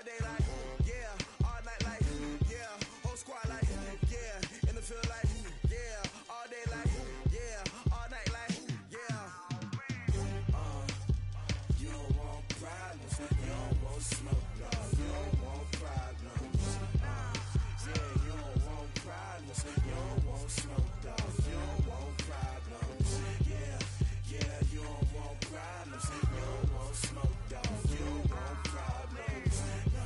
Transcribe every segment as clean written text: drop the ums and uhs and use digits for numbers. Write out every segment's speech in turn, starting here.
day like, yeah, all night like, yeah, whole squad like, yeah, in the field like, yeah, all day like, yeah, all night like, yeah. You don't want problems, you don't want smoke, no, you don't want problems. Yeah, you don't want problems, you don't want smoke, dog, you don't want problems. Yeah, you don't want problems, you don't want smoke, dog, you don't want problems. No,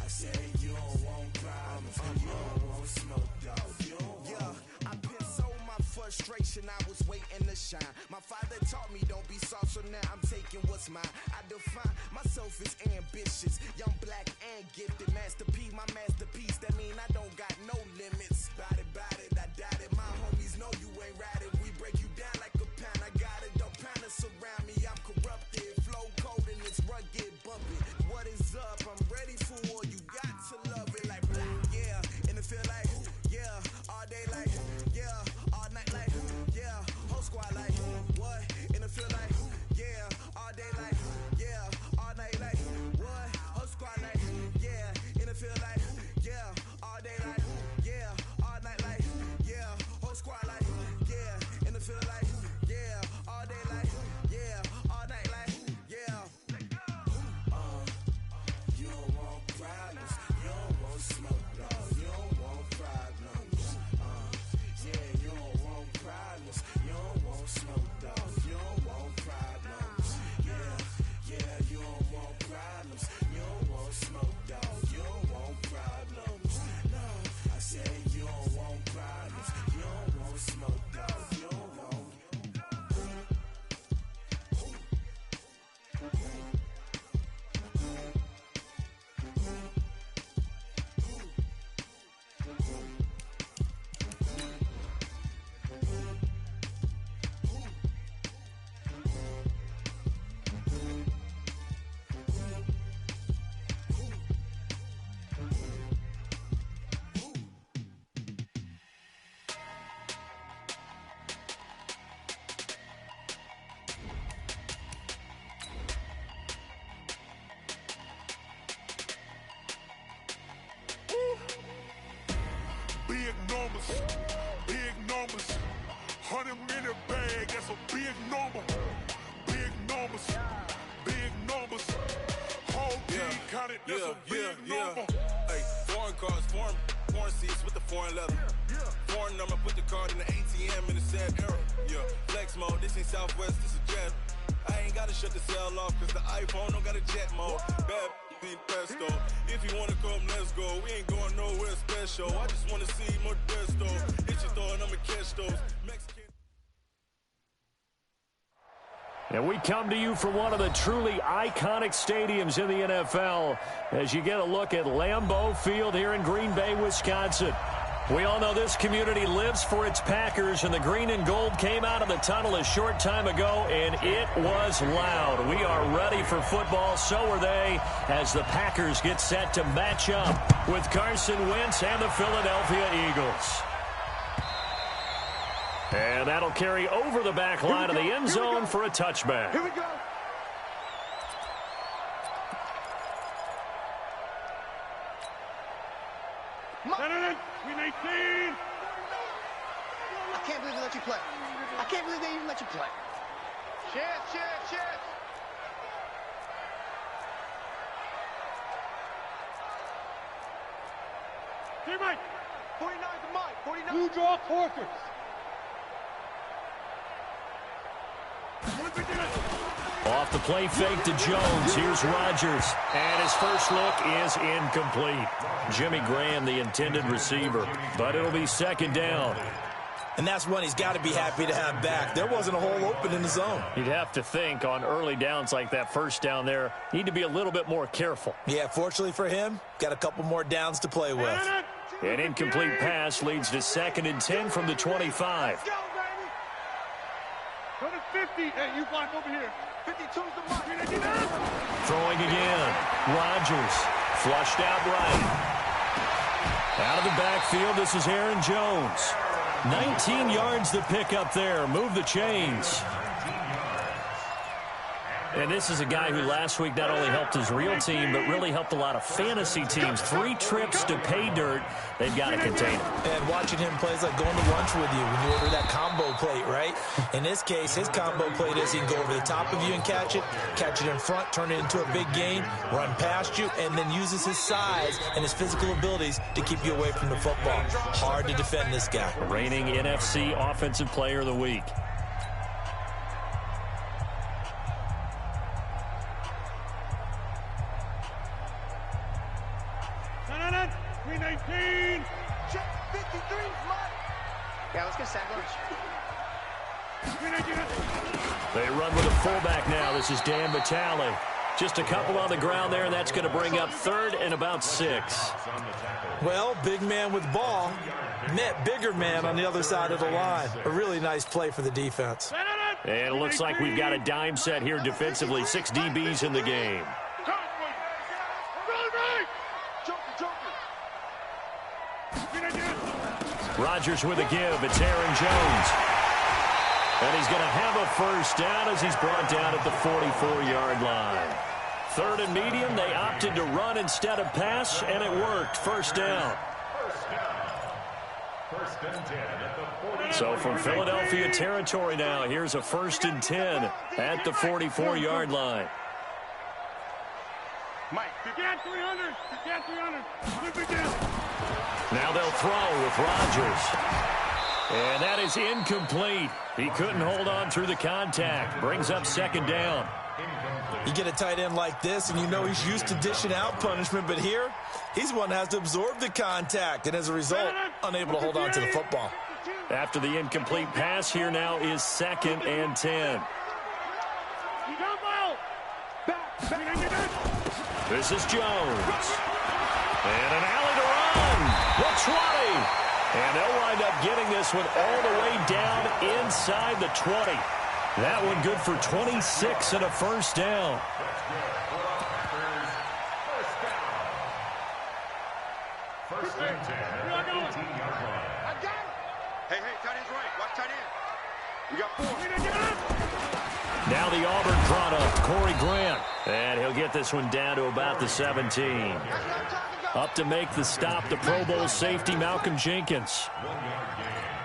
I said you don't want problems, you don't want smoke, dog, you don't want. Yeah, I pissed so my frustration, I was waiting to shine. My father taught me don't be soft, so now I'm taking what's mine. I define myself as ambitious, young, black, and gifted. Master P, my masterpiece, that mean I don't got no limits. Bout it, I doubt it. My homies know you ain't ratted. We break you down like a pound. I got it, don't pound us around me. I'm corrupted, flow cold and it's rugged, bumpy. What is up? I'm ready for war. You got to love it like black, yeah. In the field like, yeah, all day like, yeah, all night like, yeah, whole squad like, what? In the field like, yeah, all day like, yeah, all night like, what? Whole squad like, yeah, in the field like, yeah, all day like, yeah, all night like, yeah, whole squad like, yeah, in the field like, yeah, all day like, yeah, all night like, yeah. You don't want problems, you don't want smoke, no, you don't want problems. Yeah, you don't want problems, you don't want smoke, dog, you don't want problems. Yeah, you don't want problems, you don't want smoke, dog, you don't want problems. No, I said you don't want problems, you don't want smoke, dog, you don't want. Big numbers, 100-minute bag, that's a big number. Big numbers, whole team counted, that's a big number. Hey, foreign cars, foreign seats with the foreign leather. Foreign number, put the card in the ATM in the sad era. Yeah, flex mode, this ain't Southwest, this is jet. I ain't gotta shut the cell off, cause the iPhone don't got a jet mode. Bad ain't pesto. If you wanna come, let's go. We ain't going nowhere special. I just wanna see Modesto. Hit your throw and I'ma catch those Mexican. And we come to you from one of the truly iconic stadiums in the NFL as you get a look at Lambeau Field here in Green Bay, Wisconsin. We all know this community lives for its Packers, and the green and gold came out of the tunnel a short time ago, and it was loud. We are ready for football, so are they, as the Packers get set to match up with Carson Wentz and the Philadelphia Eagles. And that'll carry over the back line of the end zone for a touchback. Here we go. Green 18. I can't believe they let you play. I can't believe they even let you play. Chance. Teammate. 49 to Mike. 49. You draw quarters. Off the play fake to Jones. Here's Rodgers. And his first look is incomplete. Jimmy Graham, the intended receiver. But it'll be second down. And that's one he's got to be happy to have back. There wasn't a hole open in the zone. You'd have to think on early downs like that first down there, need to be a little bit more careful. Yeah, fortunately for him, got a couple more downs to play with. An incomplete pass leads to 2nd and 10 from the 25. Let's go, baby. Go to 50. Hey, you block over here. 52's the mark. Throwing again. Rodgers flushed out right. Out of the backfield, this is Aaron Jones. 19 yards to pick up there. Move the chains. And this is a guy who last week not only helped his real team, but really helped a lot of fantasy teams. 3 trips to pay dirt. They've got to contain him. And watching him play is like going to lunch with you when you order that combo plate, right? In this case, his combo plate is he can go over the top of you and catch it in front, turn it into a big gain, run past you, and then uses his size and his physical abilities to keep you away from the football. Hard to defend this guy. Reigning NFC Offensive Player of the Week. Yeah, let's get Sanders. They run with a fullback now. This is Dan Vitale. Just a couple on the ground there, and that's going to bring up 3rd and about 6. Well, big man with ball met bigger man on the other side of the line. A really nice play for the defense. And it looks like we've got a dime set here defensively. 6 DBs in the game. Rodgers with a give. It's Aaron Jones. And he's going to have a first down as he's brought down at the 44-yard line. 3rd and medium. They opted to run instead of pass, and it worked. First down. So from Philadelphia territory now, here's a 1st and 10 at the 44-yard line. Mike, get 300. Get 300. Now they'll throw with Rodgers. And that is incomplete. He couldn't hold on through the contact. Brings up 2nd down. You get a tight end like this, and you know he's used to dishing out punishment, but here, he's one that has to absorb the contact, and as a result, unable to hold on to the football. After the incomplete pass, here now is 2nd and 10. This is Jones. And an alley to run. The 20. And they'll wind up getting this one all the way down inside the 20. That one good for 26 and a first down. First and 10 at the 18-yard line. I got it. Hey, tight end's right. Watch tight end. We got 4. Now the Auburn product, Corey Grant. And he'll get this one down to about the 17. Up to make the stop, the Pro Bowl safety, Malcolm Jenkins.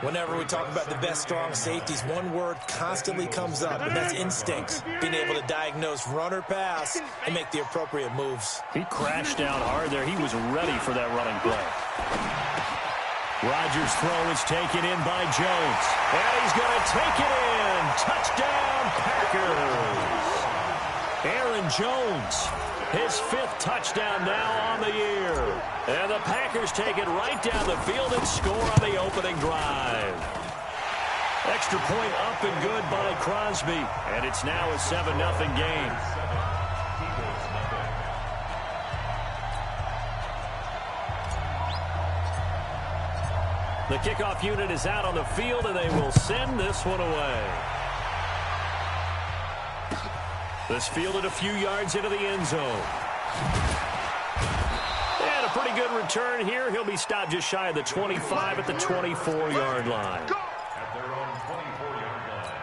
Whenever we talk about the best strong safeties, one word constantly comes up, and that's instincts. Being able to diagnose run or pass and make the appropriate moves. He crashed down hard there. He was ready for that running play. Rodgers' throw is taken in by Jones. And he's going to take it in. Touchdown, Packers. Aaron Jones, his 5th touchdown now on the year. And the Packers take it right down the field and score on the opening drive. Extra point up and good by Crosby. And it's now a 7-0 game. The kickoff unit is out on the field, and they will send this one away. This fielded a few yards into the end zone. And a pretty good return here. He'll be stopped just shy of the 25 at the 24-yard line. At their own 24-yard line.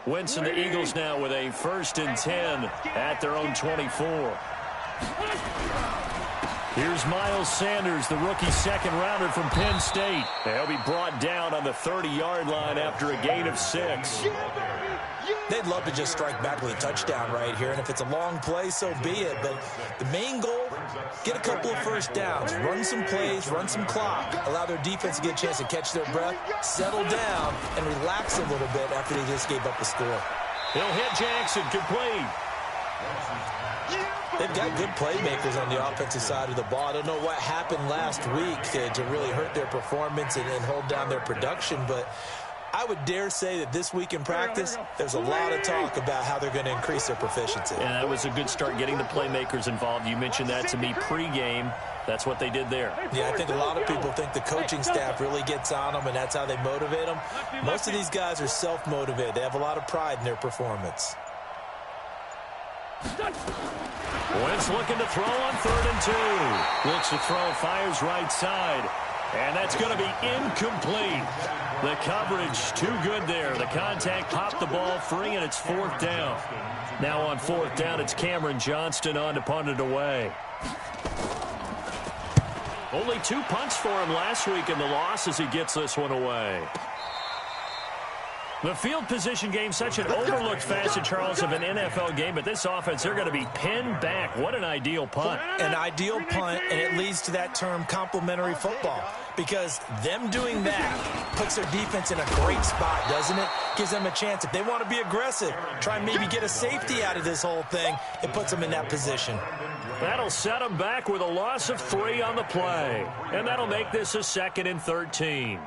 Winston, the Eagles now with a 1st and 10 at their own 24. Here's Miles Sanders, the rookie 2nd-rounder from Penn State. He'll be brought down on the 30-yard line after a gain of 6. They'd love to just strike back with a touchdown right here, and if it's a long play, so be it. But the main goal, get a couple of first downs, run some plays, run some clock, allow their defense to get a chance to catch their breath, settle down, and relax a little bit after they just gave up the score. He'll hit Jackson, complete. They've got good playmakers on the offensive side of the ball. I don't know what happened last week to really hurt their performance and hold down their production, but I would dare say that this week in practice, there's a lot of talk about how they're going to increase their proficiency. And that was a good start getting the playmakers involved. You mentioned that to me pregame. That's what they did there. Yeah, I think a lot of people think the coaching staff really gets on them, and that's how they motivate them. Most of these guys are self-motivated. They have a lot of pride in their performance. Wentz looking to throw on 3rd and 2. Looks to throw, fires right side. And that's going to be incomplete. The coverage too good there. The contact popped the ball free, and it's 4th down. Now on 4th down, it's Cameron Johnston on to punt it away. Only 2 punts for him last week in the loss as he gets this one away. The field position game, such an overlooked facet, Charles, of an NFL game, but this offense, they're going to be pinned back. What an ideal punt. An ideal punt, and it leads to that term complementary football, because them doing that puts their defense in a great spot, doesn't it? Gives them a chance. If they want to be aggressive, try and maybe get a safety out of this whole thing, it puts them in that position. That'll set them back with a loss of 3 on the play, and that'll make this a 2nd and 13.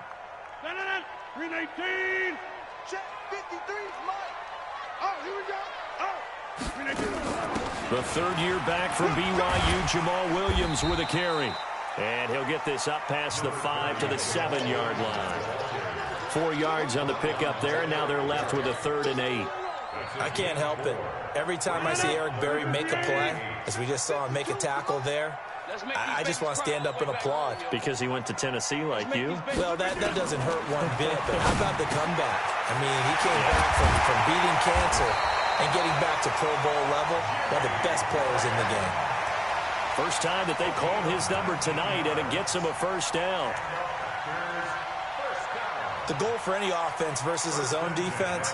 319. Check 53, Mike. Oh, here we go. Oh. The 3rd year back from BYU, Jamal Williams with a carry. And he'll get this up past the 5 to the 7-yard line. 4 yards on the pickup there, and now they're left with a 3rd and 8. I can't help it. Every time I see Eric Berry make a play, as we just saw him make a tackle there, I just want to stand up and applaud. Because he went to Tennessee like you? Well, that doesn't hurt one bit, but how about the comeback? I mean, he came back from beating cancer and getting back to Pro Bowl level, one of the best players in the game. First time that they called his number tonight, and it gets him a 1st down. The goal for any offense versus his own defense,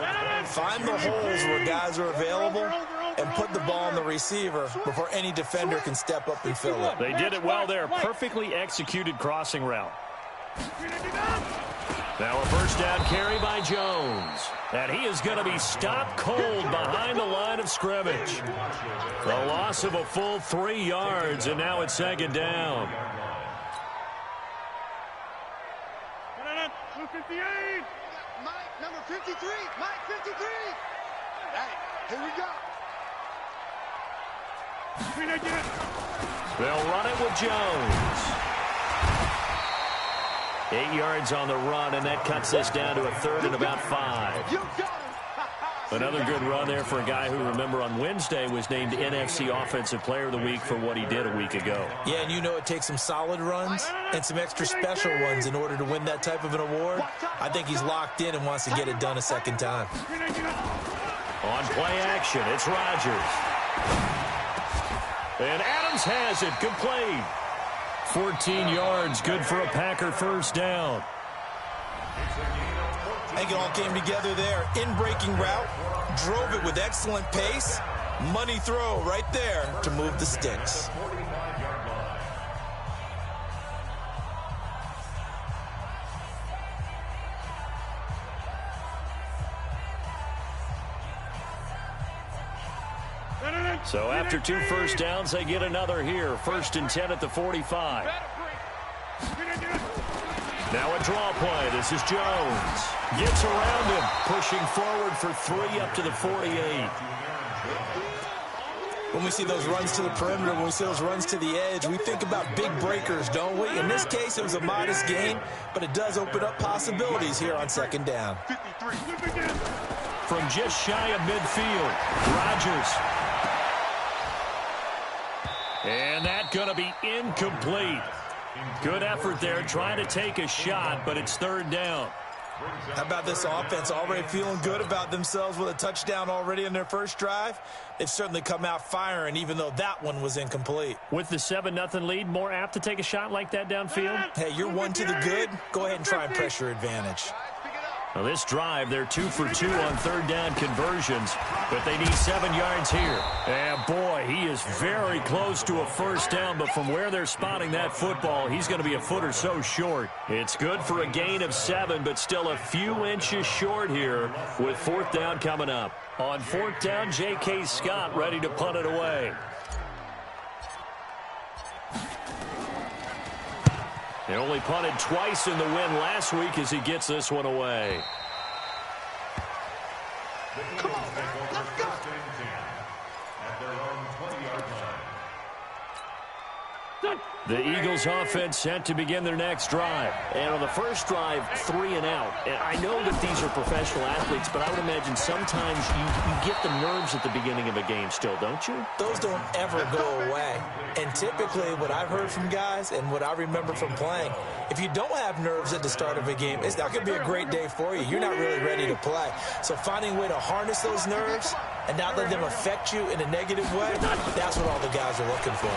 find the holes where guys are available and put the ball on the receiver before any defender can step up and fill it. They did it well there. Perfectly executed crossing route. Now a 1st down carry by Jones. And he is going to be stopped cold behind the line of scrimmage. The loss of a full 3 yards, and now it's 2nd down. 58. Mike, number 53. Mike, 53. Hey, here we go. They'll run it with Jones. 8 yards on the run, and that cuts this down to a 3rd and about 5. You got him. Another good run there for a guy who, remember, on Wednesday was named NFC Offensive Player of the Week for what he did a week ago. Yeah, and you know it takes some solid runs and some extra special ones in order to win that type of an award. I think he's locked in and wants to get it done a 2nd time. On play action, it's Rodgers. And Adams has it, complete. 14 yards, good for a Packer 1st down. I think it all came together there. In-breaking route, drove it with excellent pace. Money throw right there to move the sticks. So after 2 1st downs, they get another here. 1st and 10 at the 45. Now a draw play. This is Jones. Gets around him, pushing forward for 3 up to the 48. When we see those runs to the perimeter, when we see those runs to the edge, we think about big breakers, don't we? In this case, it was a modest gain, but it does open up possibilities here on 2nd down. From just shy of midfield, Rodgers. And that's going to be incomplete. Good effort there, trying to take a shot, but it's 3rd down. How about this offense already feeling good about themselves with a touchdown already in their 1st drive? They've certainly come out firing, even though that one was incomplete. With the 7-0 lead, more apt to take a shot like that downfield? Hey, you're 1 to the good. Go ahead and try and press your advantage. Now this drive, they're 2 for 2 on 3rd down conversions, but they need 7 yards here. And boy, he is very close to a 1st down, but from where they're spotting that football, he's going to be a foot or so short. It's good for a gain of 7, but still a few inches short here with 4th down coming up. On 4th down, J.K. Scott ready to punt it away. They only punted twice in the win last week as he gets this one away. Come on, let's go. The Eagles Eagles offense set to begin their next drive. And on the first drive, 3 and out. And I know that these are professional athletes, but I would imagine sometimes you get the nerves at the beginning of a game still, don't you? Those don't ever go away. And typically what I've heard from guys and what I remember from playing, if you don't have nerves at the start of a game, it's not going to be a great day for you. You're not really ready to play. So finding a way to harness those nerves and not let them affect you in a negative way, that's what all the guys are looking for.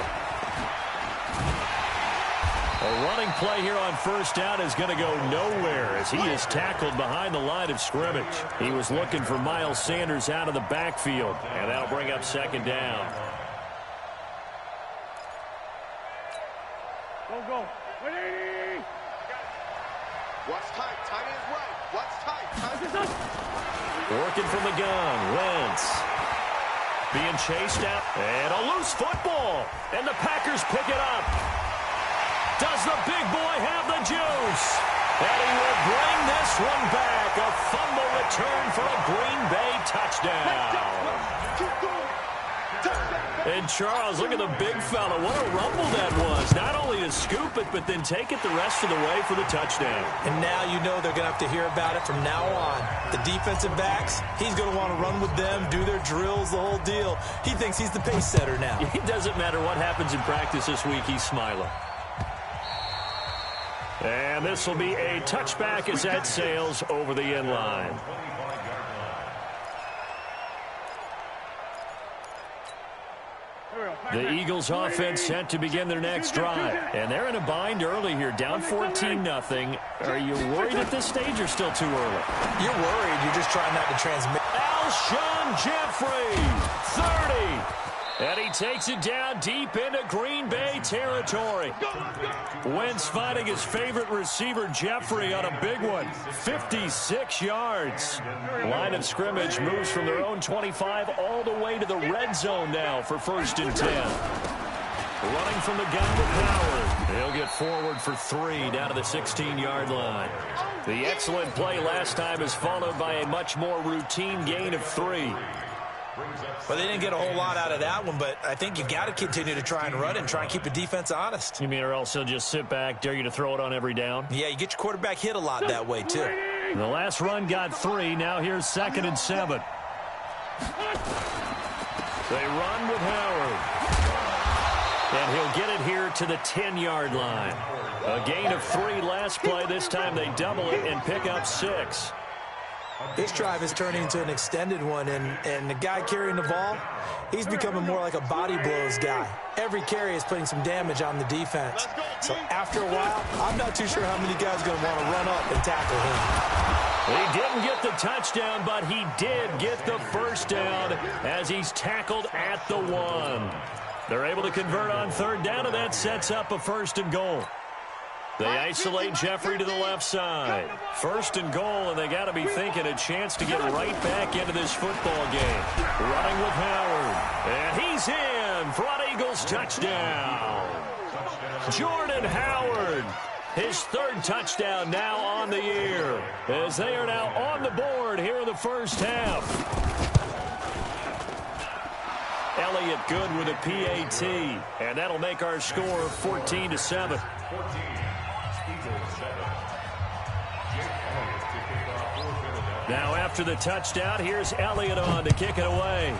A running play here on first down is going to go nowhere as he is tackled behind the line of scrimmage. He was looking for Miles Sanders out of the backfield, and that'll bring up second down. Go. Ready. Watch tight. Tight is right. Watch tight. Tight is up. Working from the gun. Wentz being chased out. And a loose football. And the Packers pick it up. Does the big boy have the juice? And he will bring this one back. A fumble return for a Green Bay touchdown. And Charles, look at the big fella. What a rumble that was. Not only to scoop it, but then take it the rest of the way for the touchdown. And now you know they're going to have to hear about it from now on. The defensive backs, he's going to want to run with them, do their drills, the whole deal. He thinks he's the pace setter now. It doesn't matter what happens in practice this week, he's smiling. And this will be a touchback as that sails over the end line. The Eagles offense set to begin their next drive. And they're in a bind early here, down 14-0. Are you worried at this stage or still too early? You're worried. You're just trying not to transmit. Alshon Jeffrey, 30. And he takes it down deep into Green Bay territory. Wentz finding his favorite receiver, Jeffrey, on a big one. 56 yards. Line of scrimmage moves from their own 25 all the way to the red zone now for 1st and 10. Running from the gun with Howard. He'll get forward for 3 down to the 16-yard line. The excellent play last time is followed by a much more routine gain of 3. Well, they didn't get a whole lot out of that one, but I think you got to continue to try and run and try and keep the defense honest. You mean or else he'll just sit back, dare you to throw it on every down? Yeah, you get your quarterback hit a lot that way, too. The last run got 3. Now here's 2nd and 7. They run with Howard. And he'll get it here to the 10-yard line. A gain of 3 last play. This time they double it and pick up 6. This drive is turning into an extended one, and the guy carrying the ball, he's becoming more like a body blows guy. Every carry is putting some damage on the defense. So after a while, I'm not too sure how many guys are going to want to run up and tackle him. He didn't get the touchdown, but he did get the first down as he's tackled at the 1. They're able to convert on 3rd down, and that sets up a 1st and goal. They isolate Jeffrey to the left side. 1st and goal, and they got to be thinking a chance to get right back into this football game. Running with Howard. And he's in for an Eagles touchdown. Jordan Howard. His 3rd touchdown now on the year, as they are now on the board here in the first half. Elliott good with a PAT, and that'll make our score 14-7. Now after the touchdown, here's Elliott on to kick it away.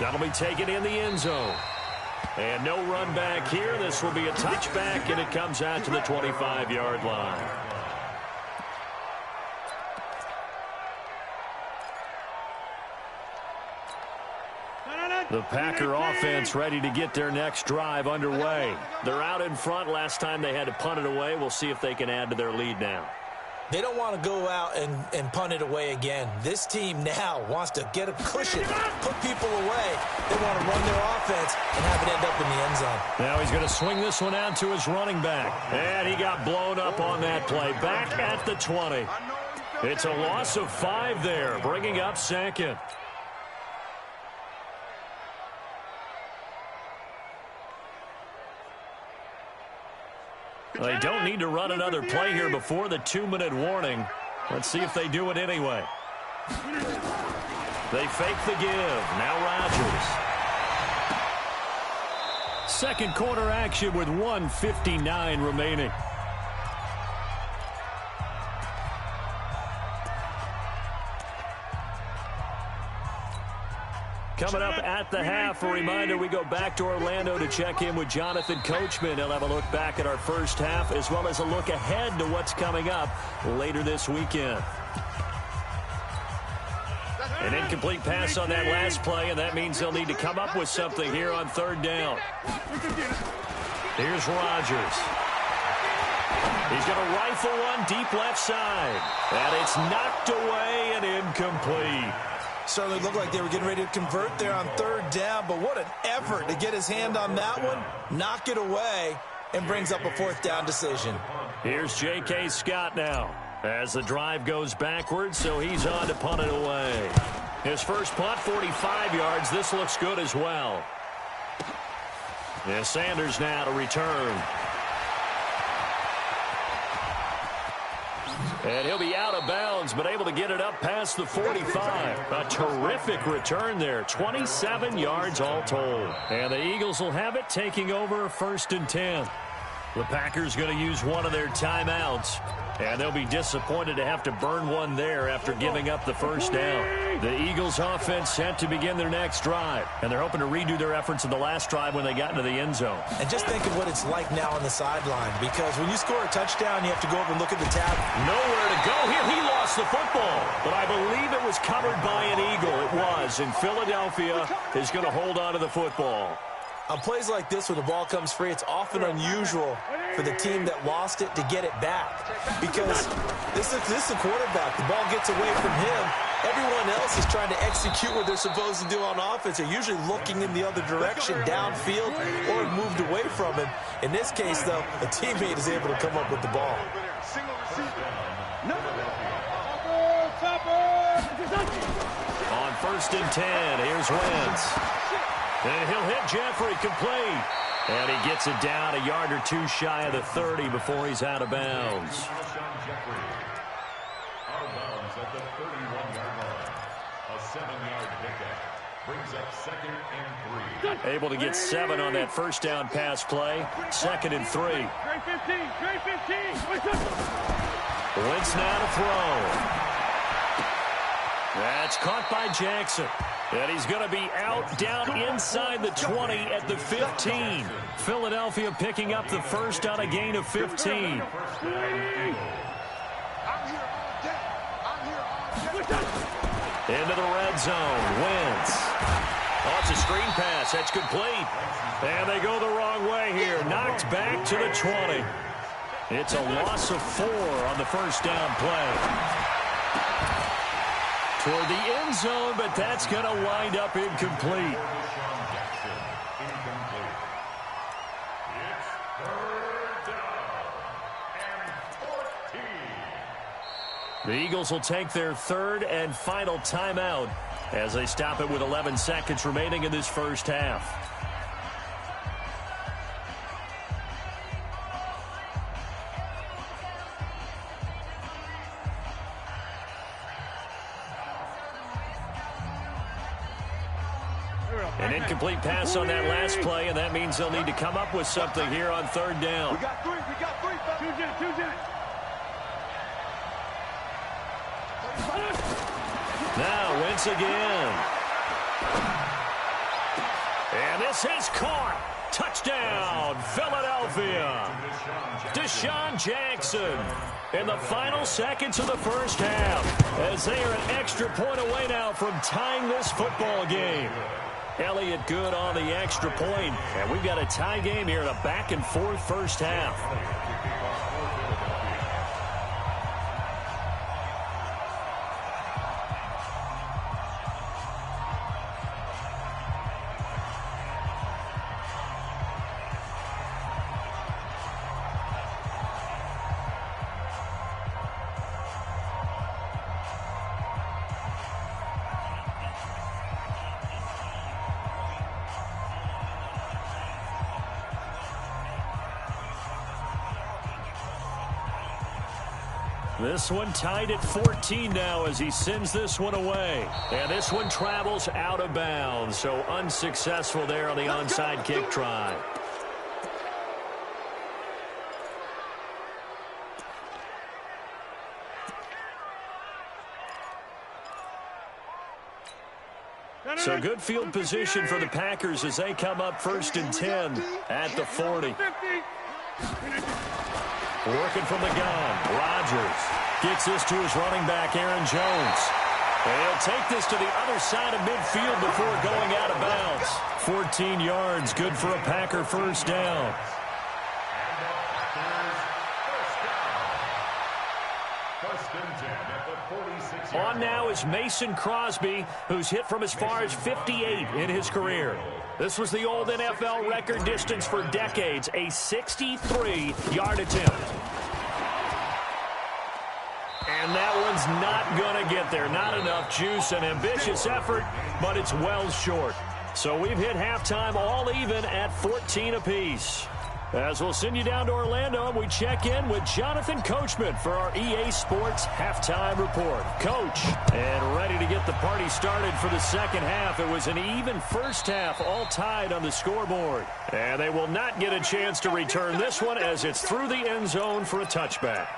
That'll be taken in the end zone. And no run back here. This will be a touchback, and it comes out to the 25-yard line. The Packer offense ready to get their next drive underway. They're out in front. Last time they had to punt it away. We'll see if they can add to their lead now. They don't want to go out and punt it away again. This team now wants to get a cushion, put people away. They want to run their offense and have it end up in the end zone. Now he's going to swing this one out to his running back. And he got blown up on that play. Back at the 20. It's a loss of 5 there, bringing up 2nd. They don't need to run another play here before the 2-minute warning. Let's see if they do it anyway. They fake the give. Now Rodgers. Second quarter action with 1:59 remaining. Coming up at the half, a reminder, we go back to Orlando to check in with Jonathan Coachman. He'll have a look back at our first half as well as a look ahead to what's coming up later this weekend. An incomplete pass on that last play, and that means they'll need to come up with something here on third down. Here's Rodgers. He's going to rifle one deep left side. And it's knocked away and incomplete. Certainly looked like they were getting ready to convert there on third down, but what an effort to get his hand on that one, knock it away, and brings up a fourth down decision. Here's J.K. Scott now as the drive goes backwards, so he's on to punt it away. His first punt, 45 yards. This looks good as well. Yeah, Sanders now to return. And he'll be out of bounds, but able to get it up past the 45. A terrific return there. 27 yards all told. And the Eagles will have it, taking over 1st and 10. The Packers going to use one of their timeouts. And they'll be disappointed to have to burn one there after giving up the first down. The Eagles offense set to begin their next drive. And they're hoping to redo their efforts in the last drive when they got into the end zone. And just think of what it's like now on the sideline. Because when you score a touchdown, you have to go over and look at the tab. Nowhere to go here. He lost the football. But I believe it was covered by an Eagle. It was. And Philadelphia is going to hold on to the football. On plays like this, when the ball comes free, it's often unusual for the team that lost it to get it back. Because this is a quarterback. The ball gets away from him. Everyone else is trying to execute what they're supposed to do on offense. They're usually looking in the other direction, downfield, or moved away from him. In this case, though, a teammate is able to come up with the ball. On 1st and 10, here's Wentz. And he'll hit Jeffrey complete. And he gets it down a yard or two shy of the 30 before he's out of bounds. Out of bounds at the 31-yard line. A 7-yard pickup brings up 2nd and 3. Able to get 7 on that first down pass play. 2nd and 3. Wentz now to throw. That's caught by Jackson. And he's going to be out down inside the 20 at the 15. Philadelphia picking up the first on a gain of 15. Into the red zone. Wentz. Oh, it's a screen pass. That's complete. And they go the wrong way here. Knocked back to the 20. It's a loss of 4 on the first down play. Toward the end zone, but that's going to wind up incomplete. It's 3rd down and 14. The Eagles will take their third and final timeout as they stop it with 11 seconds remaining in this first half. An incomplete pass on that last play, and that means they'll need to come up with something here on third down. We got three. Now Wentz again. And this is caught. Touchdown, Philadelphia. Deshaun Jackson in the final seconds of the first half as they are an extra point away now from tying this football game. Elliott good on the extra point, and we've got a tie game here in a back-and-forth first half. This one tied at 14 now as he sends this one away. And this one travels out of bounds, so unsuccessful there on the onside kick try. So good field position for the Packers as they come up 1st and 10 at the 40. Working from the gun, Rodgers gets this to his running back, Aaron Jones. And he'll take this to the other side of midfield before going out of bounds. 14 yards, good for a Packer first down. On now is Mason Crosby, who's hit from as far as 58 in his career. This was the old NFL record distance for decades, a 63-yard attempt. And that one's not going to get there. Not enough juice, an ambitious effort, but it's well short. So we've hit halftime all even at 14 apiece. As we'll send you down to Orlando, we check in with Jonathan Coachman for our EA Sports Halftime Report. Coach, and ready to get the party started for the second half. It was an even first half, all tied on the scoreboard. And they will not get a chance to return this one as it's through the end zone for a touchback.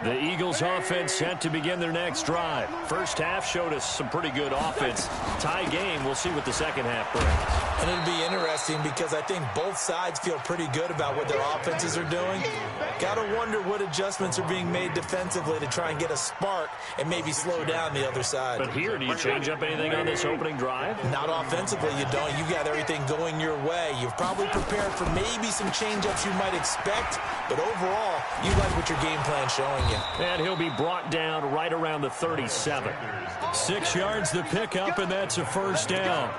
The Eagles offense set to begin their next drive. First half showed us some pretty good offense. Tie game, we'll see what the second half brings. And it'll be interesting because I think both sides feel pretty good about what their offenses are doing. Got to wonder what adjustments are being made defensively to try and get a spark and maybe slow down the other side. But here, do you change up anything on this opening drive? Not offensively, you don't. You got everything going your way. You've probably prepared for maybe some change-ups you might expect, but overall, you like what your game plan's showing you. And he'll be brought down right around the 37. 6 yards the pickup, and that's a first down.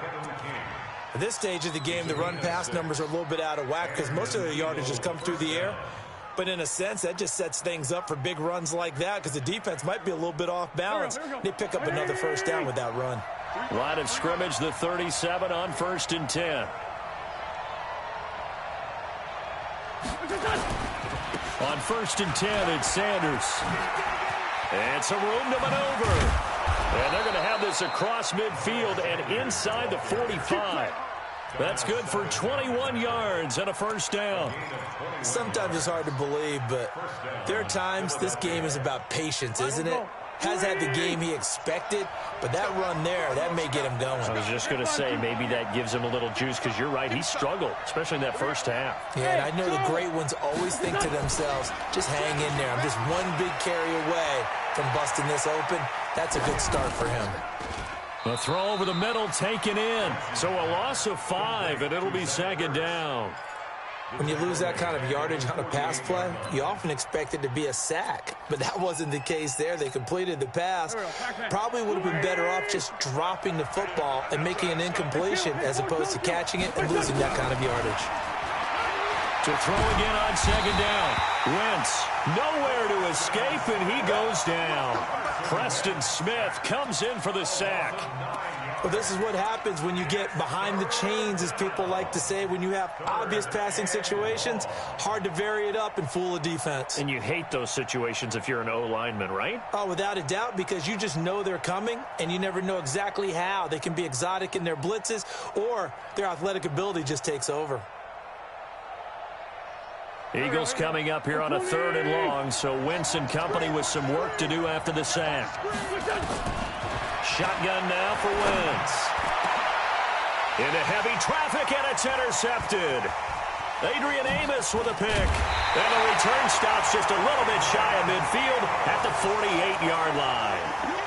At this stage of the game, the run-pass numbers are a little bit out of whack because most of their yardage has come through the air. But in a sense, that just sets things up for big runs like that because the defense might be a little bit off balance. They pick up another first down with that run. Line of scrimmage, the 37 on 1st and 10. On 1st and 10, it's Sanders. And some room to maneuver. And they're going to have this across midfield and inside the 45. That's good for 21 yards and a first down. Sometimes it's hard to believe, but there are times this game is about patience, isn't it? Has had the game he expected, but that run there, that may get him going. I was just going to say, maybe that gives him a little juice because you're right, he struggled, especially in that first half. Yeah, and I know the great ones always think to themselves, just hang in there. I'm just one big carry away from busting this open. That's a good start for him. The throw over the middle taken in. So a loss of 5, and it'll be second down. When you lose that kind of yardage on a pass play, you often expect it to be a sack. But that wasn't the case there. They completed the pass. Probably would have been better off just dropping the football and making an incompletion as opposed to catching it and losing that kind of yardage. To throw again on second down. Wentz nowhere to escape, and he goes down. Preston Smith comes in for the sack. Well, this is what happens when you get behind the chains, as people like to say. When you have obvious passing situations, hard to vary it up and fool a defense. And you hate those situations if you're an O-lineman, right? Oh, without a doubt, because you just know they're coming, and you never know exactly how. They can be exotic in their blitzes, or their athletic ability just takes over. Eagles coming up here on a 3rd and long, so Wentz and company with some work to do after the sack. Shotgun now for Wentz. Into heavy traffic, and it's intercepted. Adrian Amos with a pick. And the return stops just a little bit shy of midfield at the 48-yard line.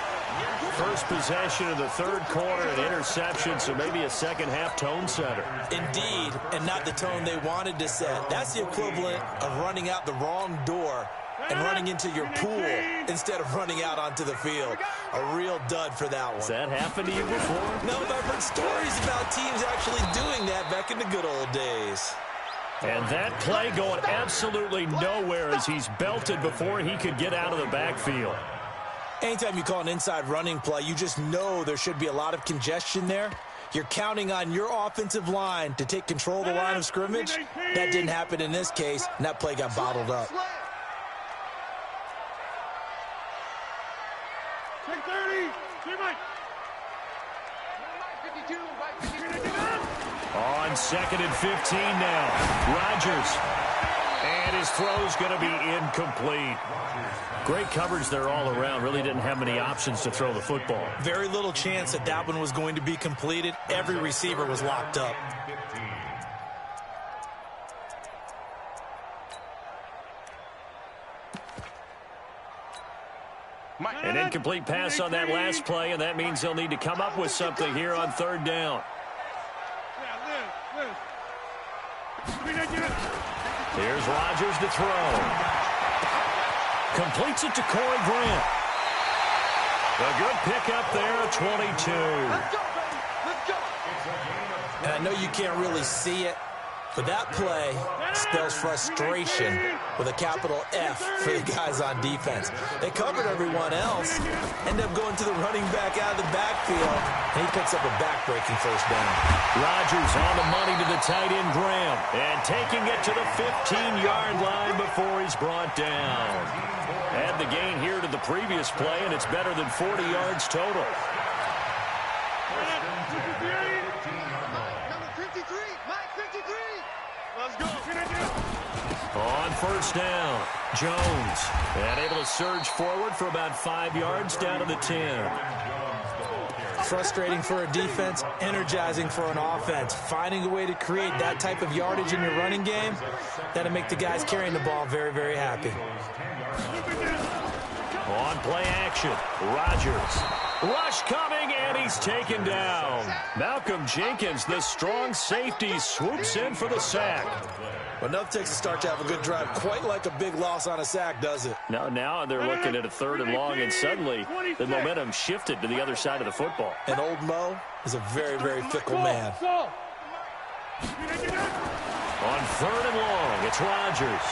First possession of the 3rd quarter, an interception, so maybe a second-half tone setter. Indeed, and not the tone they wanted to set. That's the equivalent of running out the wrong door and running into your pool instead of running out onto the field. A real dud for that one. Has that happened to you before? No, but I've heard stories about teams actually doing that back in the good old days. And that play going absolutely nowhere as he's belted before he could get out of the backfield. Anytime you call an inside running play, you just know there should be a lot of congestion there. You're counting on your offensive line to take control of the line of scrimmage. That didn't happen in this case, and that play got bottled up. On 2nd and 15 now. Rodgers. And his throw's going to be incomplete. Great coverage there all around. Really didn't have many options to throw the football. Very little chance that that one was going to be completed. Every receiver was locked up. An incomplete pass on that last play, and that means they'll need to come up with something here on 3rd down. Here's Rodgers to throw. Completes it to Corey Grant. A good pickup there, 22. And I know you can't really see it, but that play spells frustration with a capital F for the guys on defense. They covered everyone else, end up going to the running back out of the backfield, and he picks up a back-breaking 1st down. Rodgers on the money to the tight end, Graham, and taking it to the 15-yard line before he's brought down. Add the gain here to the previous play, and it's better than 40 yards total. On 1st down, Jones, and able to surge forward for about 5 yards down to the 10. Frustrating for a defense, energizing for an offense. Finding a way to create that type of yardage in your running game, that'll make the guys carrying the ball very, very happy. On play action, Rodgers. Rush coming, and he's taken down. Malcolm Jenkins, the strong safety, swoops in for the sack. Well, enough takes to start to have a good drive, quite like a big loss on a sack, does it? Now they're looking at a 3rd and long, and suddenly the momentum shifted to the other side of the football. And old Mo is a very, very fickle man. On 3rd and long, it's Rodgers.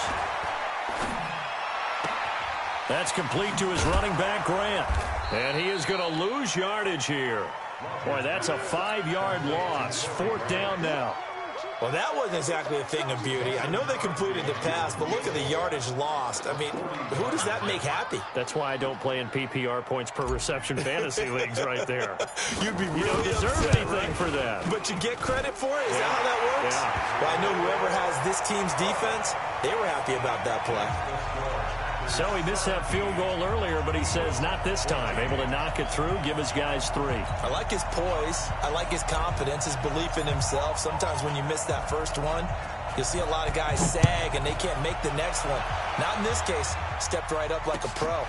That's complete to his running back, Grant. And he is going to lose yardage here. Boy, that's a 5-yard loss. 4th down now. Well, that wasn't exactly a thing of beauty. I know they completed the pass, but look at the yardage lost. I mean, who does that make happy? That's why I don't play in PPR points per reception fantasy leagues right there. You'd be really you don't deserve upset, anything right? for that. But you get credit for it? Is that how that works? Yeah. Well, I know whoever has this team's defense, they were happy about that play. So he missed that field goal earlier, but he says not this time. Able to knock it through, give his guys 3. I like his poise. I like his confidence, his belief in himself. Sometimes when you miss that first one, you'll see a lot of guys sag and they can't make the next one. Not in this case. Stepped right up like a pro.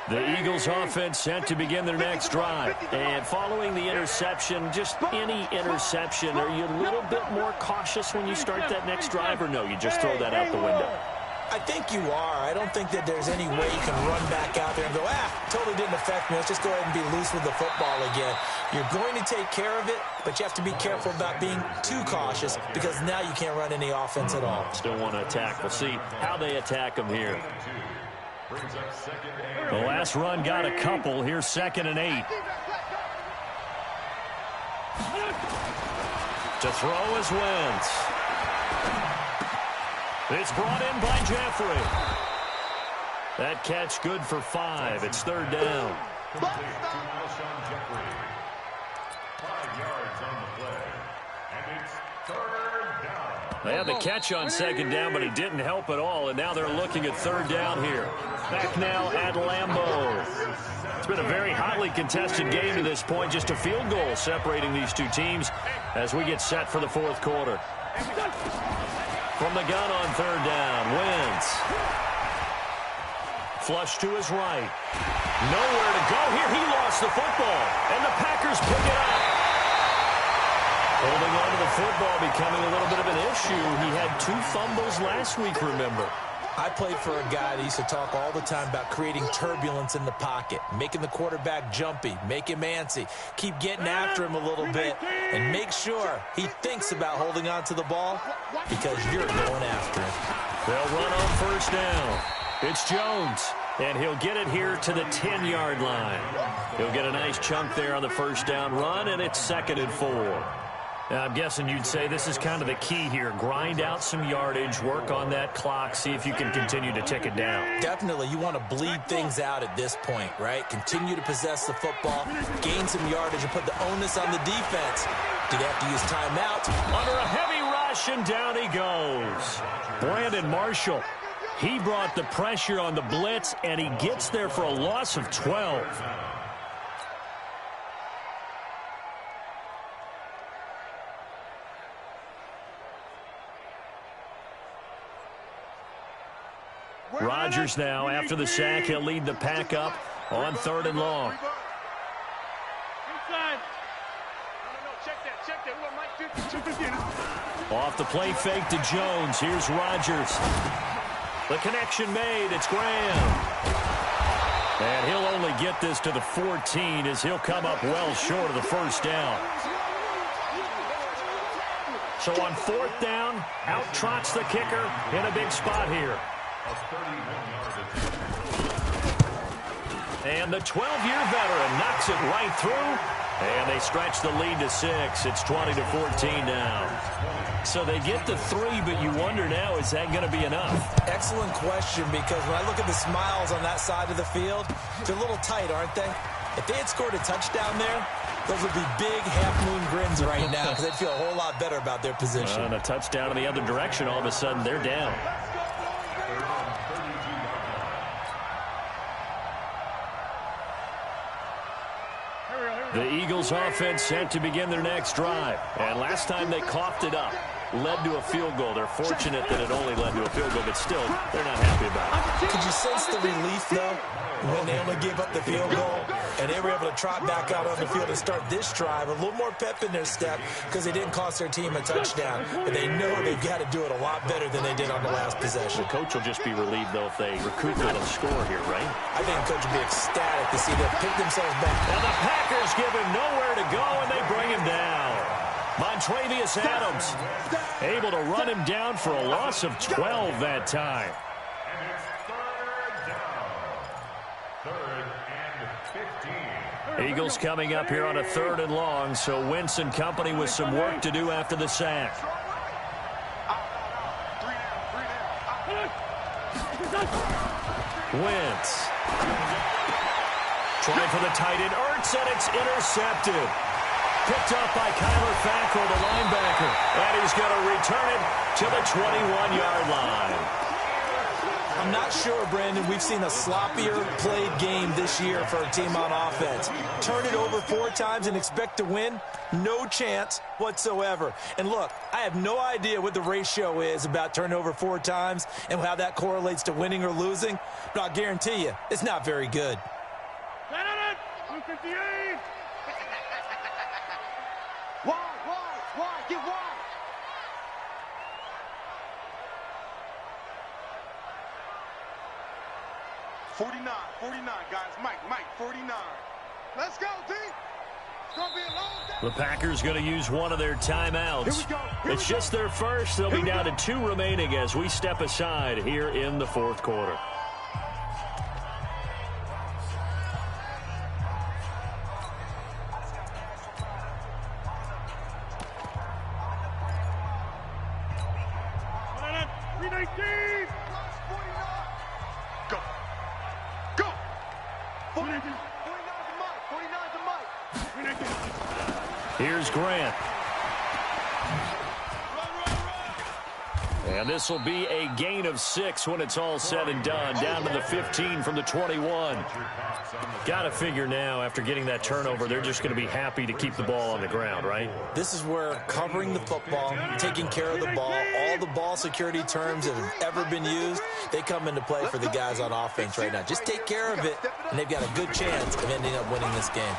The Eagles offense set to begin their next drive. And following the interception, just any interception, are you a little bit more cautious when you start that next drive, or no, you just throw that out the window? I think you are. I don't think that there's any way you can run back out there and go, totally didn't affect me. Let's just go ahead and be loose with the football again. You're going to take care of it, but you have to be careful about being too cautious because now you can't run any offense at all. Still want to attack. We'll see how they attack them here. The last run got a couple. Here's 2nd and 8. To throw is Wentz. It's brought in by Jeffrey. That catch good for 5. It's 3rd down. 5 yards on the play. And it's 3rd down. They had the catch on 2nd down, but it didn't help at all, and now they're looking at 3rd down here. Back now at Lambeau. It's been a very hotly contested game to this point. Just a field goal separating these two teams as we get set for the 4th quarter. From the gun on 3rd down, Wentz. Flush to his right. Nowhere to go here. He lost the football, and the Packers pick it up. Holding on to the football becoming a little bit of an issue. He had 2 fumbles last week, remember. I played for a guy that used to talk all the time about creating turbulence in the pocket, making the quarterback jumpy, make him antsy, keep getting after him a little bit, and make sure he thinks about holding on to the ball because you're going after him. They'll run on first down. It's Jones, and he'll get it here to the 10-yard line. He'll get a nice chunk there on the first down run, and it's 2nd and 4. Now, I'm guessing you'd say this is kind of the key here. Grind out some yardage, work on that clock, see if you can continue to tick it down. Definitely. You want to bleed things out at this point, right? Continue to possess the football, gain some yardage, and put the onus on the defense. Do they have to use timeout? Under a heavy rush, and down he goes. Brandon Marshall, he brought the pressure on the blitz, and he gets there for a loss of 12. Rodgers now, after the sack, he'll lead the pack up on 3rd and long. Off the play fake to Jones. Here's Rodgers. The connection made. It's Graham. And he'll only get this to the 14 as he'll come up well short of the first down. So on 4th down, out trots the kicker in a big spot here. And the 12-year veteran knocks it right through, and they stretch the lead to 6. It's 20-14 now. So they get to 3, but you wonder now, is that going to be enough? Excellent question, because when I look at the smiles on that side of the field, they're a little tight, aren't they? If they had scored a touchdown there, those would be big half-moon grins right now because they'd feel a whole lot better about their position. And a touchdown in the other direction, all of a sudden they're down. The Eagles offense set to begin their next drive. And last time they coughed it up, led to a field goal. They're fortunate that it only led to a field goal, but still, they're not happy about it. Could you sense the relief, though, when they only gave up the field goal and they were able to trot back out on the field and start this drive? A little more pep in their step because they didn't cost their team a touchdown. But they know they've got to do it a lot better than they did on the last possession. The coach will just be relieved, though, if they recoup it and score here, right? I think the coach will be ecstatic to see them pick themselves back. And the Packers give him nowhere to go, and they bring him down. Montravius Adams able to run him down for a loss of 12 that time. And it's 3rd and 15. Eagles coming up here on a 3rd and long, so Wentz and company with some work to do after the sack. Wentz. Trying for the tight end, Ertz, and it's intercepted. Picked up by Kyler Fackrell, the linebacker. And he's going to return it to the 21-yard line. I'm not sure, Brandon, we've seen a sloppier played game this year for a team on offense. Turn it over 4 times and expect to win? No chance whatsoever. And look, I have no idea what the ratio is about turning over 4 times and how that correlates to winning or losing, but I'll guarantee you, it's not very good. Wide, get wide. $49, guys. Mike, 49. Let's go, D. It's going to be a long day. The Packers going to use one of their timeouts. It's just their first. They'll be down to 2 remaining as we step aside here in the 4th quarter. Go. Go. 49 to Mike. Here's Grant. And this will be a gain of 6 when it's all said and done. Down to the 15 from the 21. Got to figure now, after getting that turnover, they're just going to be happy to keep the ball on the ground, right? This is where covering the football, taking care of the ball, all the ball security terms that have ever been used, they come into play for the guys on offense right now. Just take care of it, and they've got a good chance of ending up winning this game.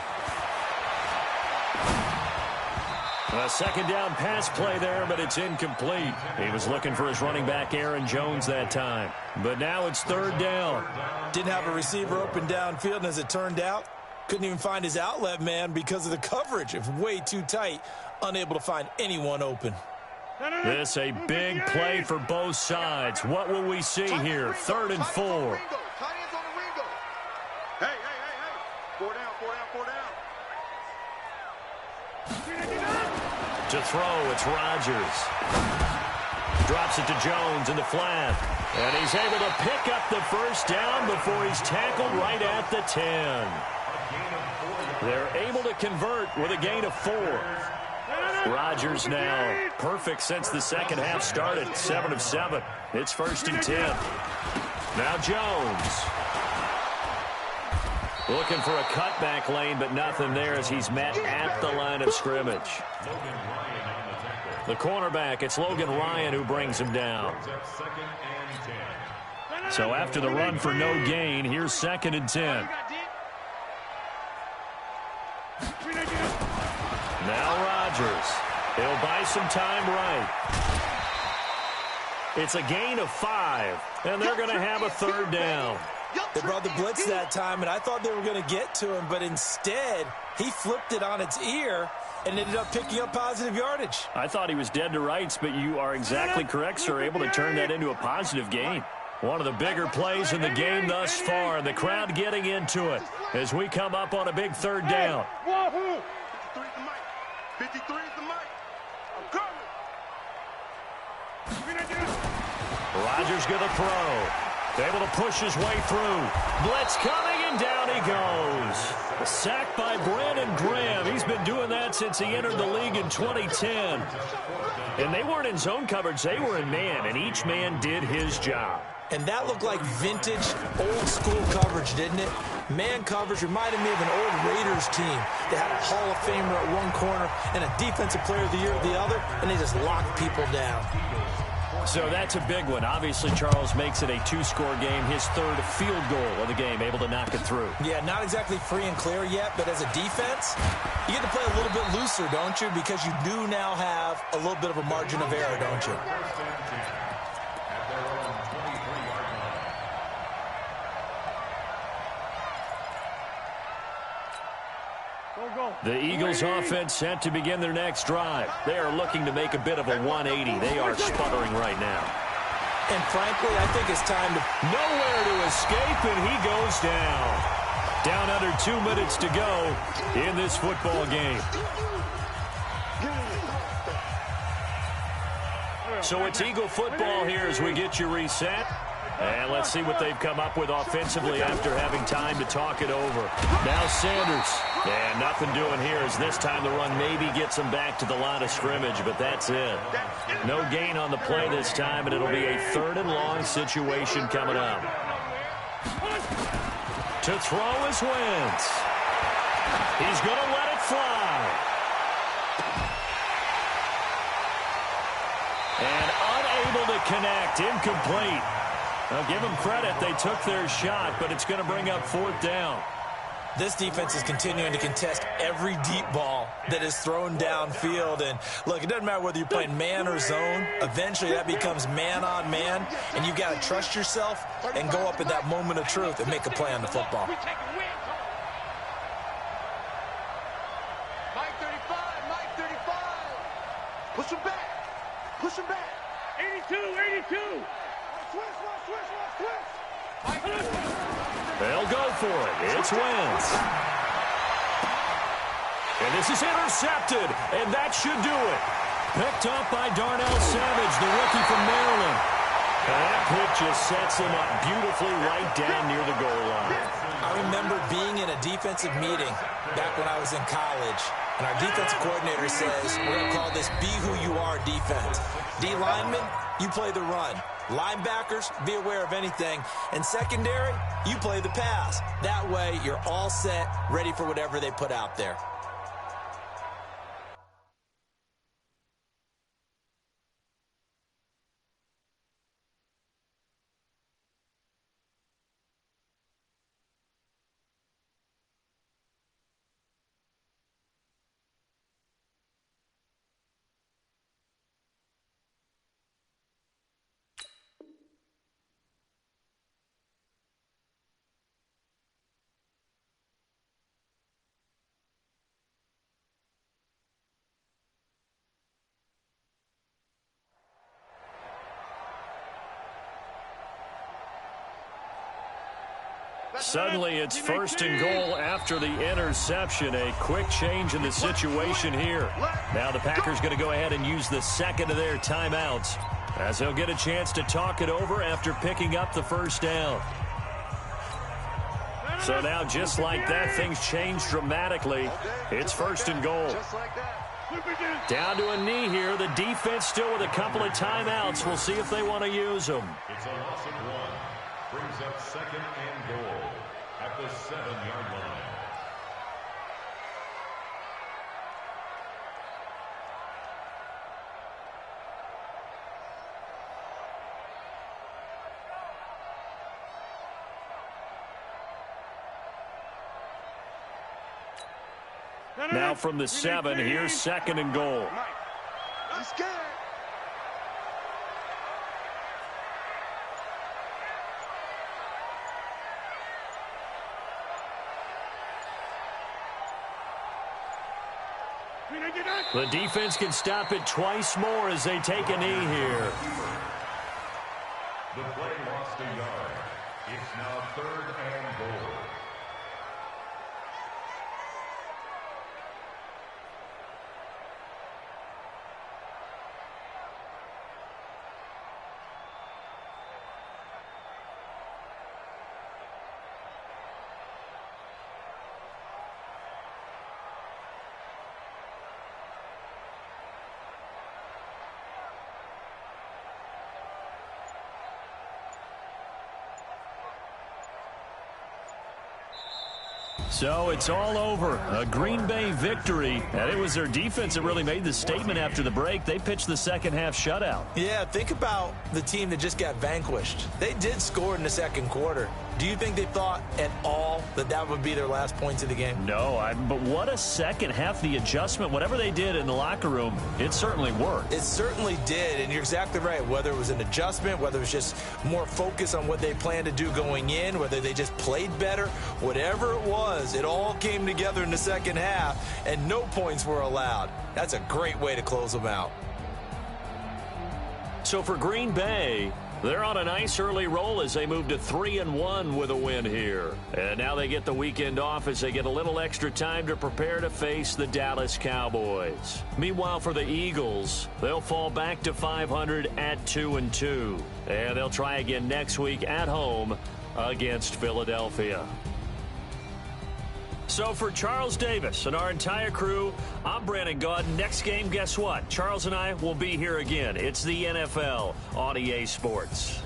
A second down pass play there, but it's incomplete. He was looking for his running back, Aaron Jones, that time. But now it's third down. Didn't have a receiver open downfield, and as it turned out, couldn't even find his outlet man because of the coverage. It was way too tight, unable to find anyone open. This a big play for both sides. What will we see here? 3rd and 4. Hey. 4 down. To throw, it's Rodgers. Drops it to Jones in the flat. And he's able to pick up the first down before he's tackled right at the 10. They're able to convert with a gain of 4. Rodgers now perfect since the second half started. 7 of 7. It's 1st and 10. Now Jones. Looking for a cutback lane, but nothing there as he's met at the line of scrimmage. The cornerback, it's Logan Ryan who brings him down. So after the run for no gain, here's 2nd and 10. Now Rodgers. He'll buy some time right. It's a gain of 5, and they're going to have a 3rd down. They brought the blitz that time, and I thought they were going to get to him, but instead, he flipped it on its ear and ended up picking up positive yardage. I thought he was dead to rights, but you are exactly correct, sir. Able to turn that into a positive gain. One of the bigger plays in the game thus far. The crowd getting into it as we come up on a big 3rd down. 53 is the mic. I'm coming. Rodgers going to throw. Able to push his way through. Blitz coming, and down he goes. A sack by Brandon Graham. He's been doing that since he entered the league in 2010. And they weren't in zone coverage. They were in man, and each man did his job. And that looked like vintage, old-school coverage, didn't it? Man coverage reminded me of an old Raiders team. They had a Hall of Famer at one corner and a Defensive Player of the Year at the other, and they just locked people down. So that's a big one. Obviously, Charles makes it a 2-score game. His 3rd field goal of the game, able to knock it through. Yeah, not exactly free and clear yet, but as a defense, you get to play a little bit looser, don't you? Because you do now have a little bit of a margin of error, don't you? The Eagles offense set to begin their next drive. They are looking to make a bit of a 180. They are sputtering right now. And frankly, I think it's time to... Nowhere to escape, and he goes down. Down under 2 minutes to go in this football game. So it's Eagle football here as we get you reset. And let's see what they've come up with offensively after having time to talk it over. Now Sanders. And nothing doing here as this time the run maybe gets them back to the line of scrimmage, but that's it. No gain on the play this time, and it'll be a 3rd and long situation coming up. To throw is Wentz. He's going to let it fly. And unable to connect, incomplete. I'll give them credit. They took their shot, but it's going to bring up 4th down. This defense is continuing to contest every deep ball that is thrown downfield. And, look, it doesn't matter whether you're playing man or zone. Eventually, that becomes man-on-man, and you've got to trust yourself and go up at that moment of truth and make a play on the football. Mike 35. Push him back. 82. They'll go for it. It's Wentz. And this is intercepted, and that should do it. Picked up by Darnell Savage, the rookie from Maryland. And that pick just sets him up beautifully right down near the goal line. I remember being in a defensive meeting back when I was in college, and our defensive coordinator says, we're going to call this Be Who You Are defense. D linemen, you play the run. Linebackers, be aware of anything. And secondary, you play the pass. That way, you're all set, ready for whatever they put out there. Suddenly it's 1st and goal after the interception. A quick change in the situation here. Now the Packers going to go ahead and use the second of their timeouts as they'll get a chance to talk it over after picking up the first down. So now just like that, things change dramatically. It's 1st and goal. Down to a knee here. The defense still with a couple of timeouts. We'll see if they want to use them. It's a loss of 1. Brings up 2nd and goal at the 7-yard line. Now from the 7, here's 2nd and goal. He's scared. The defense can stop it twice more as they take a knee here. The play lost a yard. It's now 3rd and goal. So it's all over. A Green Bay victory. And it was their defense that really made the statement after the break. They pitched the second half shutout. Yeah, think about the team that just got vanquished. They did score in the second quarter. Do you think they thought at all that that would be their last points of the game? No, but what a second half. The adjustment, whatever they did in the locker room, it certainly worked. It certainly did, and you're exactly right. Whether it was an adjustment, whether it was just more focus on what they planned to do going in, whether they just played better, whatever it was, it all came together in the second half, and no points were allowed. That's a great way to close them out. So for Green Bay, they're on a nice early roll as they move to 3-1 with a win here. And now they get the weekend off as they get a little extra time to prepare to face the Dallas Cowboys. Meanwhile, for the Eagles, they'll fall back to 500 at 2-2. And they'll try again next week at home against Philadelphia. So for Charles Davis and our entire crew, I'm Brandon Gaudin. Next game, guess what? Charles and I will be here again. It's the NFL on EA Sports.